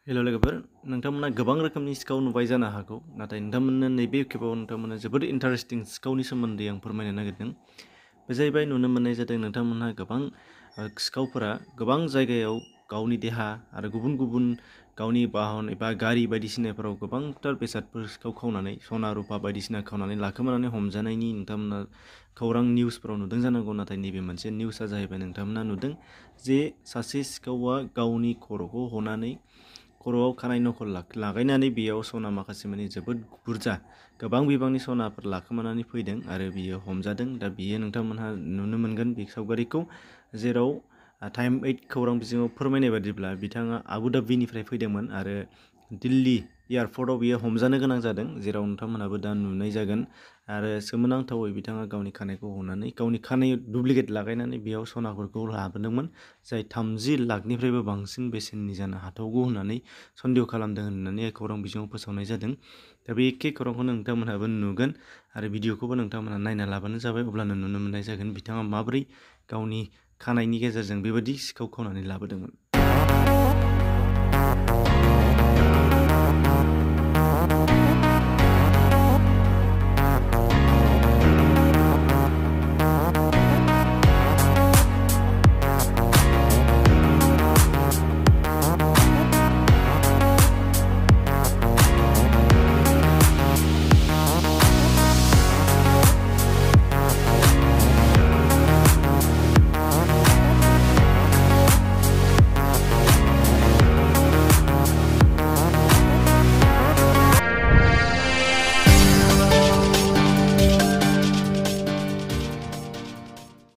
हेल' लोगोफोर नोंथांमोना गोबां रोखोमनि सिखाव नुबाय जानो हागौ नाथाय नोंथांमोननो नैबे खेबाव नोंथांमोना जोबोद इन्टारेस्टिं सिखावनि सोमोन्दै आं फोरमायनो नागिरदों बे जाहैबाय नुनो मोननाय जादों नोंथांमोनहा गोबां सिखावफोरा गोबां जायगायाव गावनि देहा आरो गुबुन गुबुन गावनि बाहन एबा गारि बायदिसिनाफोराव गोबांथार बेसादफोर सिखाव खावनानै सना रुपा बायदिसिना खावनानै लाखोमानानै हमजानायनि नोंथांमोना खौरां निउसफोराव नुदों जानांगौ नाथाय नैबे मोनसे निउसआ जाहैबाय नोंथांमोना नुदों जे सासे सिखावआ गावनि खर'खौ हनानै खर'आव खानाय नखल लागायनानै बेयाव सना माखासे माने जोबोद बुरजा गोबां बिबांनि सनाफोर लाखोमानानै फैदों आरो बियो हमजादों दा बियो नोंथांमोनहा नुनो मोनगोन बे सावगारिखौ जेराव टाइम 8 खौरां बिजोङाव फोरमायनाय बादिब्ला बिथाङा आबुधाबिनिफ्राय फैदोंमोन आरो दिल्ली एयारपर्टआव बियो हमजानो गोनां जादों जेराव नोंथांमोनहाबो दा नुनाय जागोन आरो सोमोनांथावै बिथाङा गावनि खानायखौ हनानै गावनि खानाय डुप्लिकेट लागायनानै बेयाव सनाफोरखौ लाबोदोंमोन जाय 30 लाखनिफ्रायबो बांसिन बेसेननि जानो हाथावगौ होननानै सन्देह खालामदों होननानै खौरां बिजोङाव फोसावनाय जादों दा बे एखे खौरांखौनो नोंथांमोनहाबो नुगोन आरो भिडिअखौबो नोंथांमोनहा नायना लाबानो जाबाय अब्लानो नुनो मोननाय जागोन बिथाङा माबोरै गावनि खानायनि गेजेरजों बेबायदि सिखाव खावनानै लाबोदोंमोन।